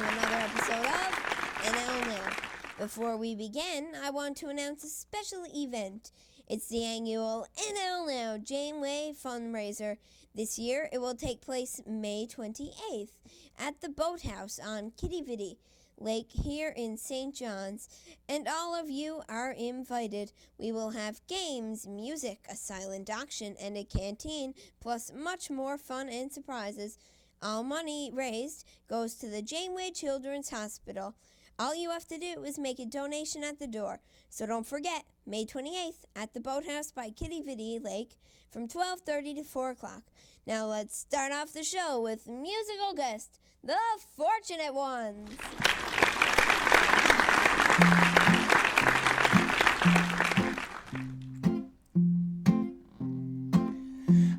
to another episode of NL Now. Before we begin, I want to announce a special event. It's the annual NL Now Janeway Fundraiser. This year, it will take place May 28th at the Boathouse on Kitty Vitty Lake here in St. John's, and all of you are invited. We will have games, music, a silent auction, and a canteen, plus much more fun and surprises. All money raised goes to the Janeway Children's Hospital. All you have to do is make a donation at the door. So don't forget, May 28th at the Boathouse by Kitty Vitty Lake from 12:30 to 4 o'clock. Now let's start off the show with musical guest, the Fortunate Ones.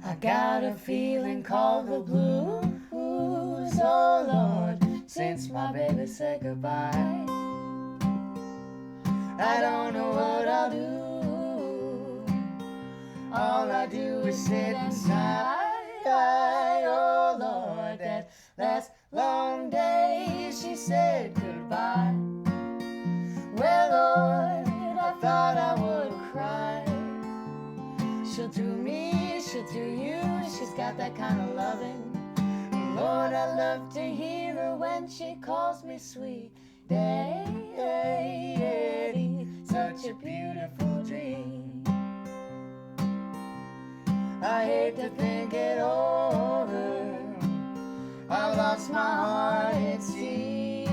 I got a feeling called the blues, oh Lord, since my baby said goodbye. I don't know what I'll do. All I do is sit and sigh. Oh Lord, that last long day she said goodbye. Well, Lord, I thought I would cry. She'll do me, she'll do you. She's got that kind of loving. Lord, I love to hear her when she calls me sweet Daddy. Such a beautiful dream. I hate to think it over. I lost my heart, it seems.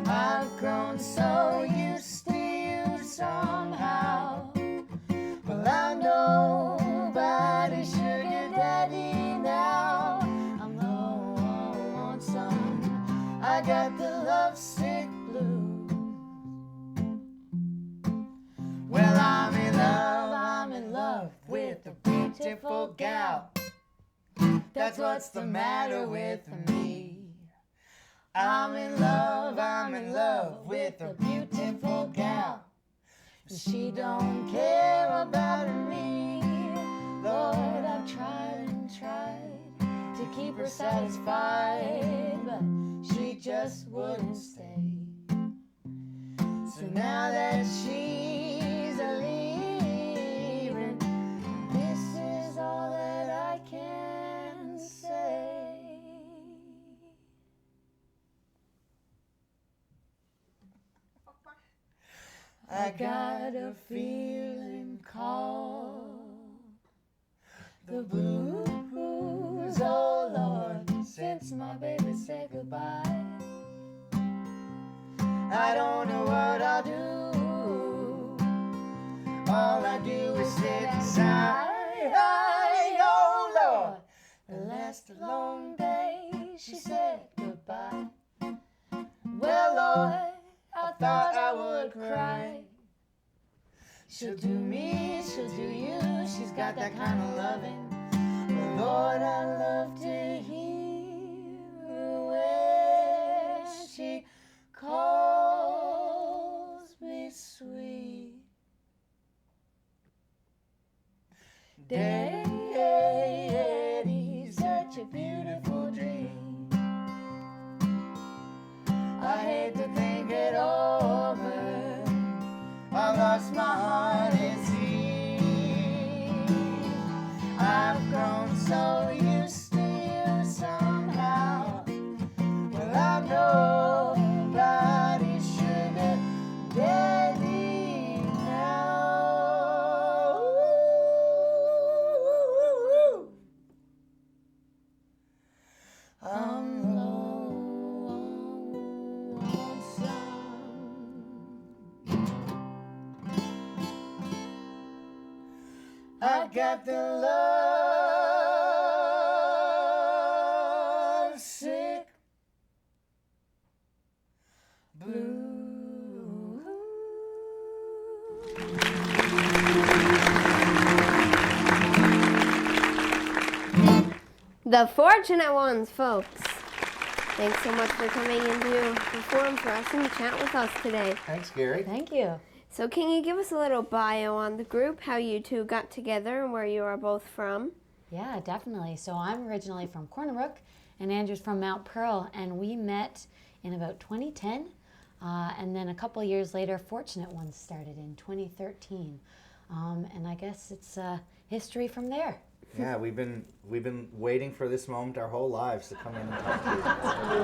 I've grown so used to you somehow. Well, I'm nobody's sugar daddy now. I'm lonesome. I got the lovesick blues. Well, I'm in love with a beautiful gal. That's what's the matter with me. I'm in love with a beautiful gal. She don't care about me. Lord, I've tried and tried to keep her satisfied, but she just wouldn't stay. So now that she's leaving, this is all that I can say. I got a feeling called the blues, oh Lord, since my baby said goodbye. I don't know what I'll do. All I do is sit and sigh. Oh Lord, the last long day she said goodbye. Well, Lord, I thought I would cry. She'll do me, she'll do you. She's got that kind of loving. But Lord, I love to hear her when she calls me sweet Daddy. Such a beautiful dream. I hate to think it over. I lost my heart, it seems. I've grown so used to you somehow. Well, I'm nobody's sugar daddy now. I'm lonesome. I got the love sick blues. The Fortunate Ones, folks. Thanks so much for coming in to perform for us and chat with us today. Thanks, Gary. Thank you. So can you give us a little bio on the group, how you two got together and where you are both from? Yeah, definitely. So I'm originally from Corner Brook, and Andrew's from Mount Pearl, and we met in about 2010, and then a couple years later, Fortunate Ones started in 2013, and I guess it's history from there. Yeah, we've been waiting for this moment our whole lives to come in and talk to you.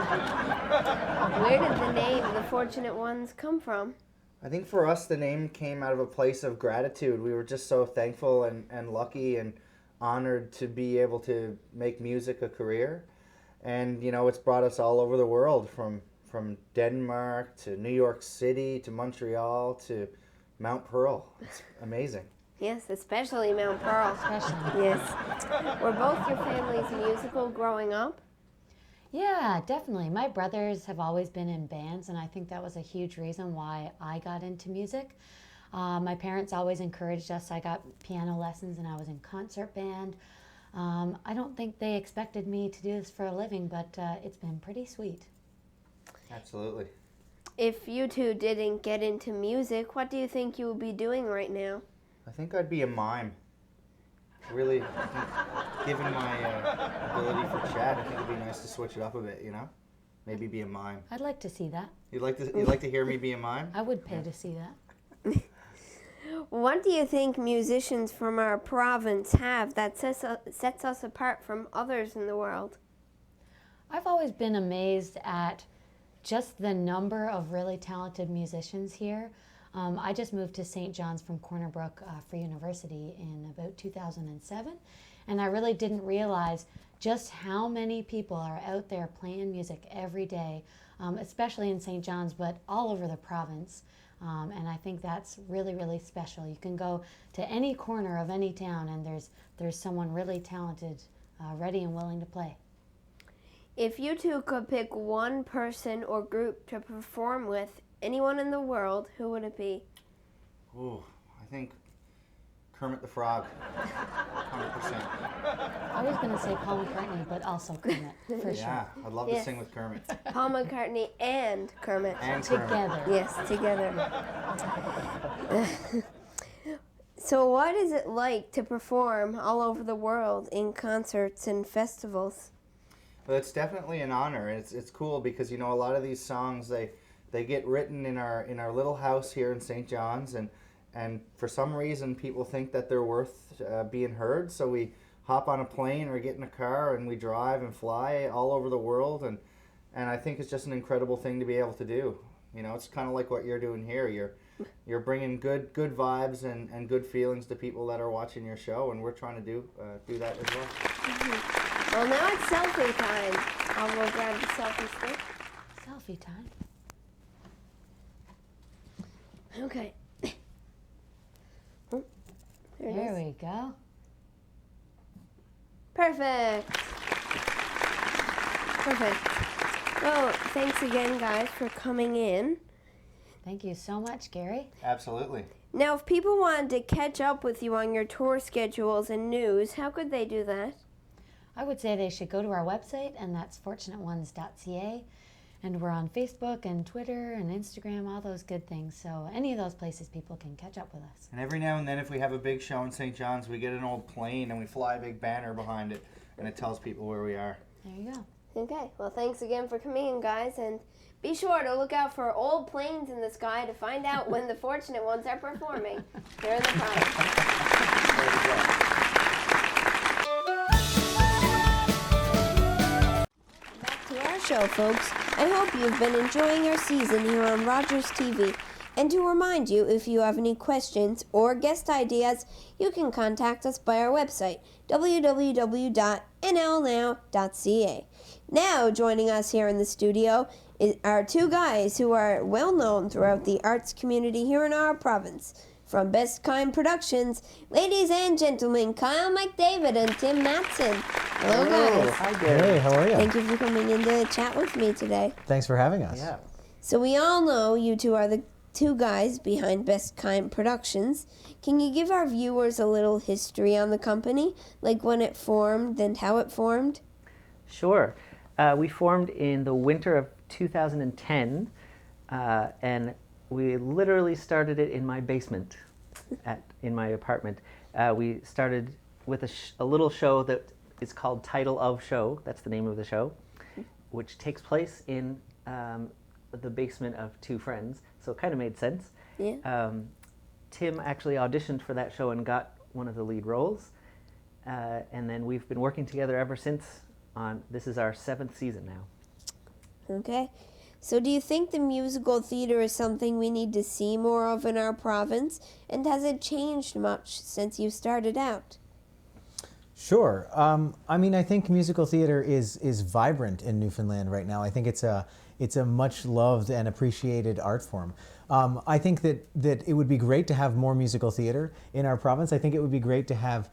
Where did the name The Fortunate Ones come from? I think for us, the name came out of a place of gratitude. We were just so thankful and lucky and honored to be able to make music a career. And, you know, it's brought us all over the world, from Denmark to New York City to Montreal to Mount Pearl. It's amazing. Yes, especially Mount Pearl. Especially. Yes. Were both your families musical growing up? Yeah, definitely. My brothers have always been in bands, and I think that was a huge reason why I got into music. My parents always encouraged us. I got piano lessons and I was in concert band. I don't think they expected me to do this for a living, but it's been pretty sweet. Absolutely. If you two didn't get into music, what do you think you would be doing right now? I think I'd be a mime. Really, I think, given my ability for chat, I think it'd be nice to switch it up a bit, you know? Maybe be a mime. I'd like to see that. You'd like to hear me be a mime? I would pay to see that. What do you think musicians from our province have that sets us apart from others in the world? I've always been amazed at just the number of really talented musicians here. I just moved to St. John's from Corner Brook for university in about 2007, and I really didn't realize just how many people are out there playing music every day, especially in St. John's, but all over the province. And I think that's really, really special. You can go to any corner of any town and there's someone really talented, ready and willing to play. If you two could pick one person or group to perform with, anyone in the world, who would it be? Ooh, I think Kermit the Frog, 100%. I was going to say Paul McCartney, but also Kermit, for Yeah, sure. I'd love to sing with Kermit. Paul McCartney and Kermit. And Kermit. Together. Yes, together. So what is it like to perform all over the world in concerts and festivals? Well, it's definitely an honor. It's cool because, you know, a lot of these songs, they get written in our little house here in St. John's, and for some reason people think that they're worth being heard, so we hop on a plane or get in a car and we drive and fly all over the world, and I think it's just an incredible thing to be able to do. You know, it's kind of like what you're doing here. You're bringing good vibes and good feelings to people that are watching your show, and we're trying to do that as well. Mm-hmm. Well, now it's selfie time. I'll go grab the selfie stick. Selfie time. Okay. Oh, There we go. Perfect. Perfect. Well, thanks again, guys, for coming in. Thank you so much, Gary. Absolutely. Now, if people wanted to catch up with you on your tour schedules and news, how could they do that? I would say they should go to our website, and that's fortunateones.ca. And we're on Facebook and Twitter and Instagram, all those good things. So any of those places, people can catch up with us. And every now and then, if we have a big show in St. John's, we get an old plane and we fly a big banner behind it, and it tells people where we are. There you go. Okay, well, thanks again for coming in, guys, and be sure to look out for old planes in the sky to find out when the Fortunate Ones are performing here in the province. Back to our show, folks. I hope you've been enjoying our season here on Rogers TV. And to remind you, if you have any questions or guest ideas, you can contact us by our website, www.nlnow.ca. Now, joining us here in the studio are two guys who are well known throughout the arts community here in our province. From Bestkind Productions, ladies and gentlemen, Kyle McDavid and Tim Matson. Hello, guys. Hi, Gary. Hey, how are you? Thank you for coming in to chat with me today. Thanks for having us. Yeah. So we all know you two are the two guys behind Bestkind Productions. Can you give our viewers a little history on the company, like when it formed and how it formed? Sure. We formed in the winter of 2010, and we literally started it in my basement, in my apartment. We started with a little show that is called Title of Show. That's the name of the show. which takes place in the basement of two friends, so it kind of made sense. Yeah. Tim actually auditioned for that show and got one of the lead roles, and then we've been working together ever since. This is our 7th season now. Okay. So do you think the musical theater is something we need to see more of in our province? And has it changed much since you started out? Sure. I mean, I think musical theater is vibrant in Newfoundland right now. I think it's a much loved and appreciated art form. I think that it would be great to have more musical theater in our province. I think it would be great to have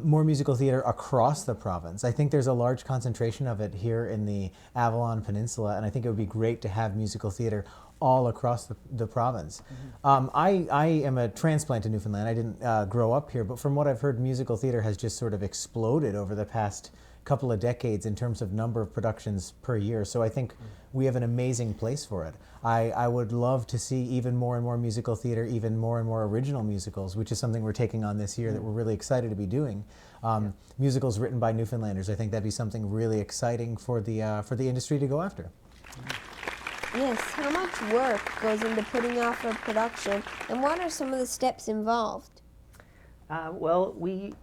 more musical theater across the province. I think there's a large concentration of it here in the Avalon Peninsula, and I think it would be great to have musical theater all across the province. I am a transplant to Newfoundland. I didn't grow up here, but from what I've heard, musical theater has just sort of exploded over the past couple of decades in terms of number of productions per year. So I think we have an amazing place for it. I would love to see even more and more musical theater, even more and more original musicals, which is something we're taking on this year that we're really excited to be doing. Musicals written by Newfoundlanders. I think that'd be something really exciting for the industry to go after. Yes, how much work goes into putting off a production, and what are some of the steps involved? Well, we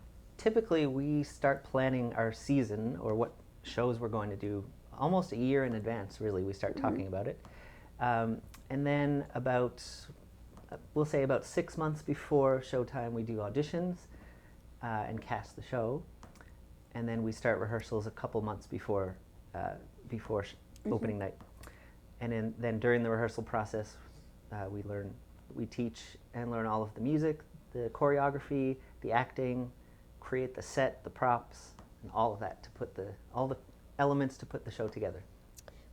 start planning our season, or what shows we're going to do, almost a year in advance, really. We start talking about it. And then we'll say about 6 months before showtime, we do auditions and cast the show. And then we start rehearsals a couple months before opening night. And then during the rehearsal process, we teach and learn all of the music, the choreography, the acting, create the set, the props, and all of that all the elements to put the show together.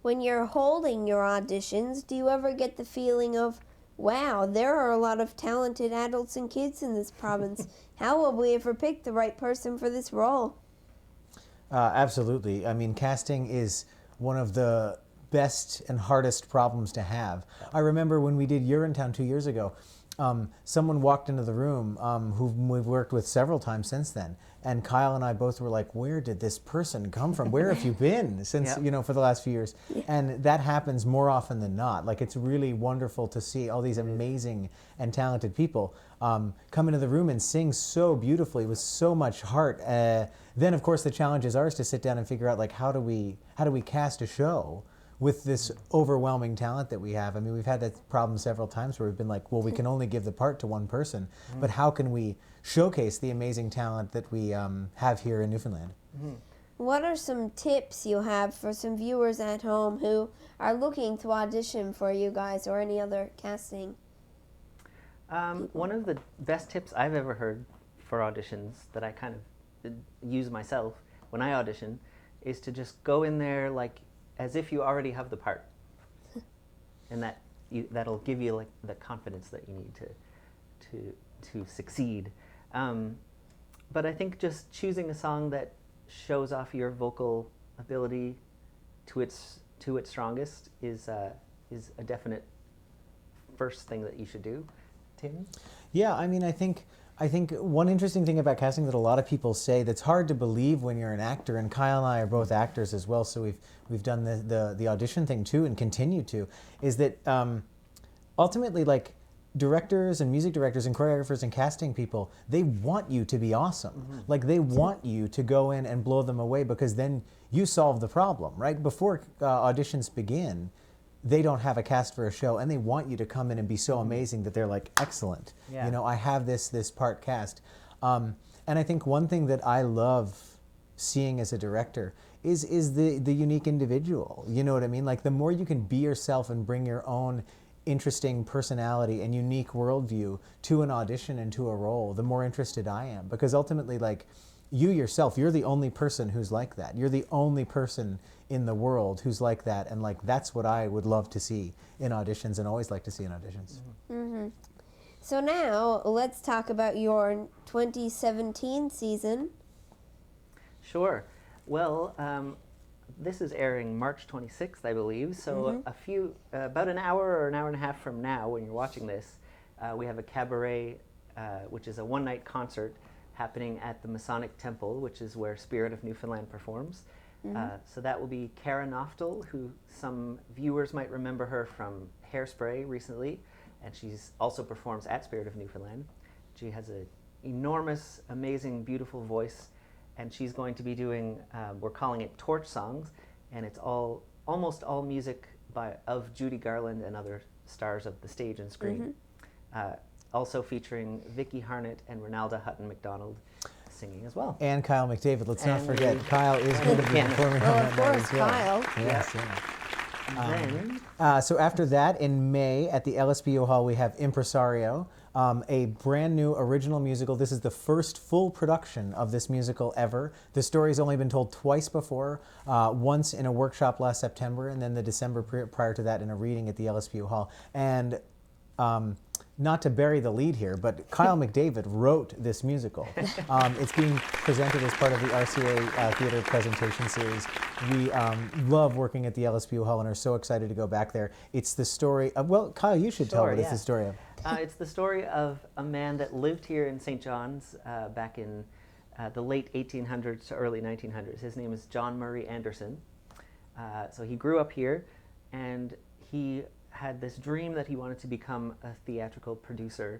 When you're holding your auditions, do you ever get the feeling of, wow, there are a lot of talented adults and kids in this province. How will we ever pick the right person for this role? Absolutely. I mean, casting is one of the best and hardest problems to have. I remember when we did Urinetown 2 years ago, someone walked into the room whom we've worked with several times since then, and Kyle and I both were like, where did this person come from? Where have you been since, for the last few years? And that happens more often than not. Like, it's really wonderful to see all these amazing and talented people come into the room and sing so beautifully with so much heart. Then, of course, the challenge is ours to sit down and figure out, like, how do we cast a show with this overwhelming talent that we have. I mean, we've had that problem several times where we've been like, well, we can only give the part to one person, but how can we showcase the amazing talent that we have here in Newfoundland? What are some tips you have for some viewers at home who are looking to audition for you guys or any other casting? One of the best tips I've ever heard for auditions that I kind of use myself when I audition is to just go in there like as if you already have the part, and that'll give you like the confidence that you need to succeed. But I think just choosing a song that shows off your vocal ability to its strongest is a definite first thing that you should do. Tim? Yeah, I mean, I think one interesting thing about casting that a lot of people say that's hard to believe when you're an actor, and Kyle and I are both actors as well, so we've done the audition thing too and continue to, is that ultimately, like, directors and music directors and choreographers and casting people, they want you to be awesome. Like, they want you to go in and blow them away, because then you solve the problem, right? Before auditions begin, they don't have a cast for a show, and they want you to come in and be so amazing that they're like, excellent. Yeah. I have this part cast. And I think one thing that I love seeing as a director is the unique individual. You know what I mean? Like, the more you can be yourself and bring your own interesting personality and unique worldview to an audition and to a role, the more interested I am. Because ultimately, like, you yourself, you're the only person who's like that. You're the only person in the world who's like that, and like, that's what I would love to see in auditions and always like to see in auditions. So now let's talk about your 2017 season. Sure. Well, this is airing March 26th, I believe. So about an hour or an hour and a half from now, when you're watching this, we have a cabaret, which is a one-night concert happening at the Masonic Temple, which is where Spirit of Newfoundland performs. So that will be Cara Noftel, who some viewers might remember her from Hairspray recently, and she's also performs at Spirit of Newfoundland. She has an enormous, amazing, beautiful voice, and she's going to be doing, we're calling it Torch Songs, and it's almost all music of Judy Garland and other stars of the stage and screen. Also featuring Vicky Harnett and Ronalda Hutton McDonald singing as well. And Kyle McDavid. Let's not And forget, we- Kyle is going to be Piano. performing Well, on of that night course, as well. Kyle. Yes, yeah. And So after that, in May at the LSPO Hall, we have Impresario, a brand new original musical. This is the first full production of this musical ever. The story's only been told twice before, once in a workshop last September, and then the December prior to that in a reading at the LSPO Hall. And not to bury the lead here, but Kyle McDavid wrote this musical. It's being presented as part of the RCA Theatre Presentation Series. We love working at the LSPO Hall and are so excited to go back there. It's the story of, well, Kyle, you should tell Sure, what it's yeah. the story of. it's the story of a man that lived here in St. John's back in the late 1800s to early 1900s. His name is John Murray Anderson. So he grew up here, and he had this dream that he wanted to become a theatrical producer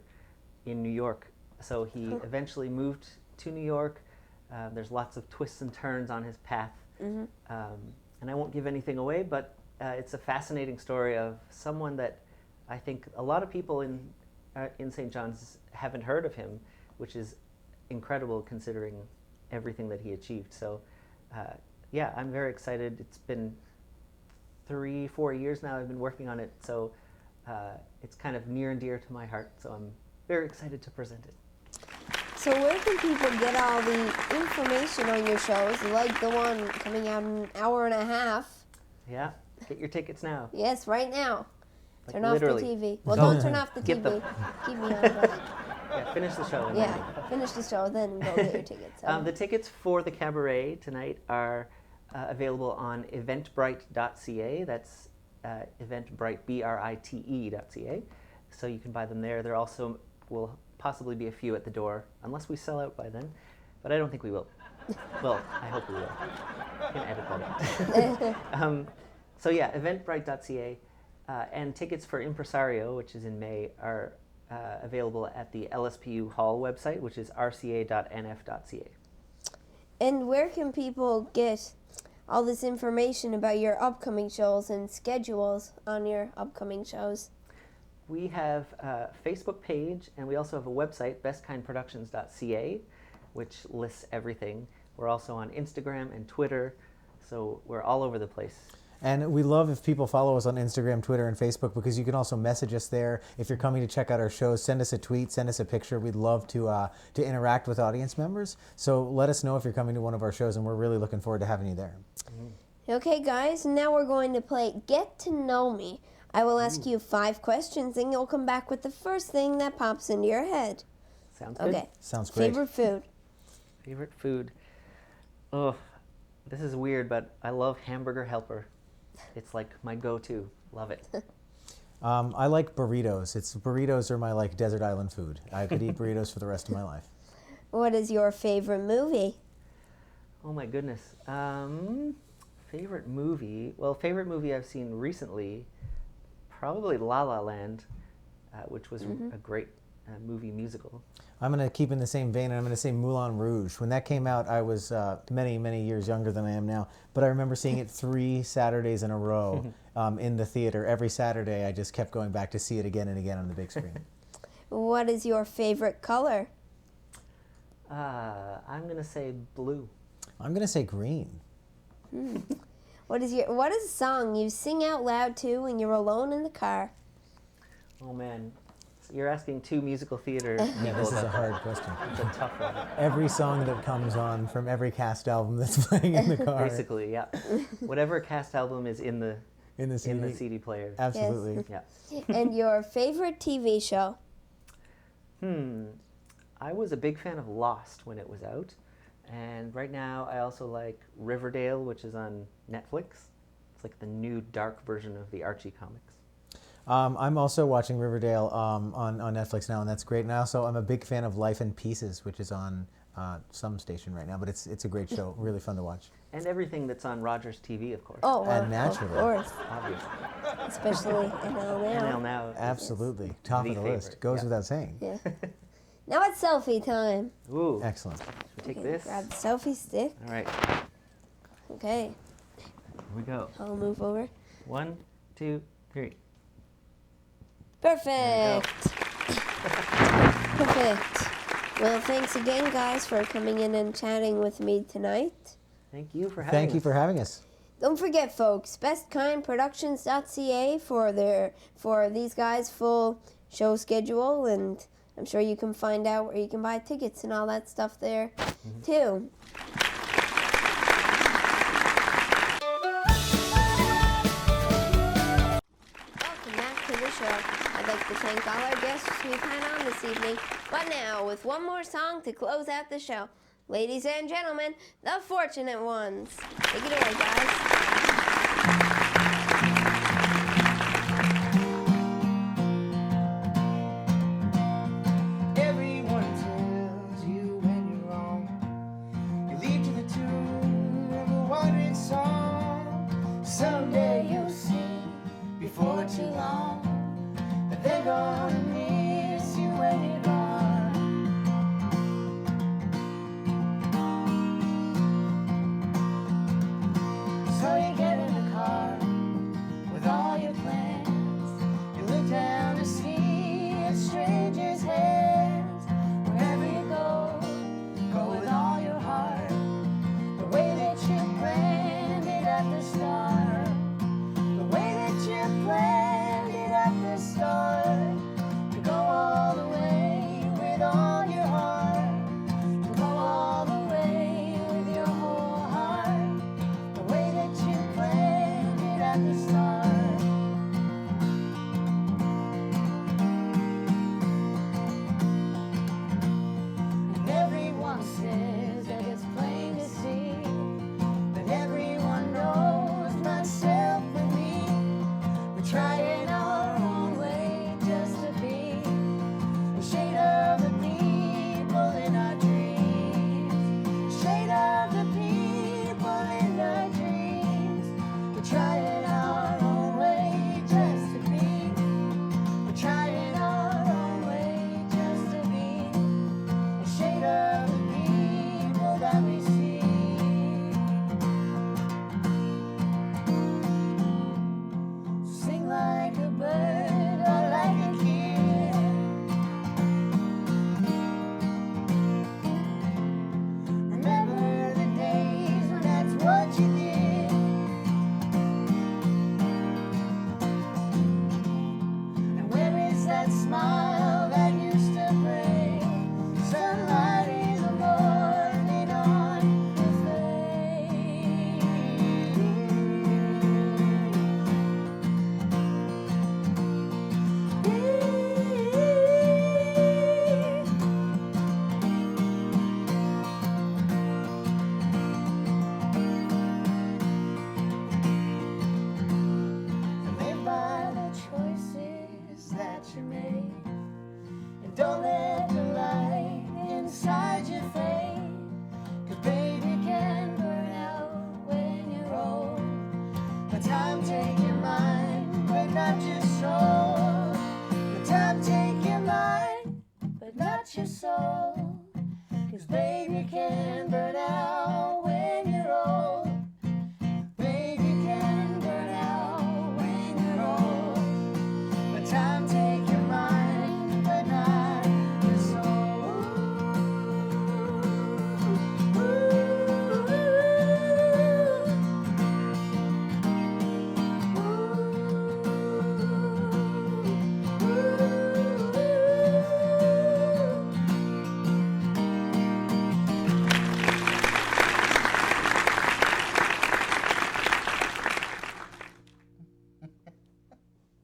in New York. So he eventually moved to New York. There's lots of twists and turns on his path. And I won't give anything away, but it's a fascinating story of someone that I think a lot of people in St. John's haven't heard of him, which is incredible considering everything that he achieved. So yeah, I'm very excited. It's been 3-4 years now I've been working on it, so it's kind of near and dear to my heart, so I'm very excited to present it. So where can people get all the information on your shows, like the one coming out in an hour and a half? Yeah, get your tickets now. Yes, right now. Like Turn off literally. the TV. Well, Don't don't turn off the get TV. them. Keep me on. But Yeah, finish the show. and yeah, then- finish the show, then go get your tickets. The tickets for the cabaret tonight are available on eventbrite.ca. That's Eventbrite, BRITE.ca. So you can buy them there. There also will possibly be a few at the door, unless we sell out by then. But I don't think we will. Well, I hope we will. You can edit that out. So yeah, eventbrite.ca. And tickets for Impresario, which is in May, are available at the LSPU Hall website, which is rca.nf.ca. And where can people get all this information about your upcoming shows and schedules on your upcoming shows? We have a Facebook page, and we also have a website, bestkindproductions.ca, which lists everything. We're also on Instagram and Twitter, so we're all over the place. And we love if people follow us on Instagram, Twitter, and Facebook, because you can also message us there. If you're coming to check out our shows, send us a tweet, send us a picture. We'd love to interact with audience members. So let us know if you're coming to one of our shows, and we're really looking forward to having you there. Okay, guys, now we're going to play Get to Know Me. I will ask you 5 questions, and you'll come back with the first thing that pops into your head. Sounds good. Okay. Sounds great. Favorite food? Favorite food? Oh, this is weird, but I love hamburger helper. It's like my go-to. Love it. I like burritos. Burritos are my desert island food. I could eat burritos for the rest of my life. What is your favorite movie? Oh my goodness. Favorite movie? Well, favorite movie I've seen recently, probably La La Land, which was a great movie musical. I'm going to keep in the same vein, and I'm going to say Moulin Rouge. When that came out, I was many, many years younger than I am now, but I remember seeing it 3 Saturdays in a row in the theater. Every Saturday, I just kept going back to see it again and again on the big screen. What is your favorite color? I'm going to say blue. I'm going to say green. What is a song you sing out loud to when you're alone in the car? Oh man, so you're asking 2 musical theater Yeah, people this is a about hard that. question. It's a tough one. Every song that comes on from every cast album that's playing in the car. Basically, yeah. Whatever cast album is in the In the CD. in the CD player. Absolutely. Yeah. And your favorite TV show? I was a big fan of Lost when it was out, and right now I also like Riverdale, which is on Netflix. It's like the new dark version of the Archie comics. I'm also watching Riverdale on Netflix now, and that's great. And I'm a big fan of Life in Pieces, which is on some station right now, but it's a great show, really fun to watch. And everything that's on Rogers TV, of course. Oh, well, And naturally. of course, Obviously. especially NL now. NL Now. Absolutely, top The of the list. favorite, Goes yeah. without saying. Yeah. Now it's selfie time. Ooh. Excellent. Should we take Okay, this? grab the selfie stick. All right. Okay, Here we go. I'll move over. 1, 2, 3. Perfect. Perfect. Well, thanks again, guys, for coming in and chatting with me tonight. Thank you for having Thank you us. for having us. Don't forget, folks, bestkindproductions.ca for these guys' full show schedule, and I'm sure you can find out where you can buy tickets and all that stuff there, too. Welcome back to the show. I'd like to thank all our guests we've had on this evening. But now, with one more song to close out the show, ladies and gentlemen, the Fortunate Ones. Take it away, guys. Everyone tells you when you're wrong. You lead to the tune of a wandering song. Someday you'll see, before too long, that they're gonna miss you when you're gone. So you get in the car with all your plans. You look down to see a stranger's hands. Wherever you go, go with all your heart. The way that you planned it at the start. The way that you planned it at the start. To go all the way with all your heart. To go all the way with your whole heart. The way that you planned it at the start. And everyone says that it's plain to see that everyone knows, myself and me. We're trying our own way just to be the shade of the people in our dreams. Shade of the people in our dreams. We're trying our own way just to be. We're trying our own way just to be the shade of the people that we see. Sing like a bird or like a kid. Remember the days when that's what you did. And where is that smile that used to bring sunlight in the morning on your face? Live by the choices that you make, and don't let the light inside you fade. 'Cause baby can burn out when you're old. The time take your mind, but not your soul. The time take your mind, but not your soul. 'Cause baby can burn out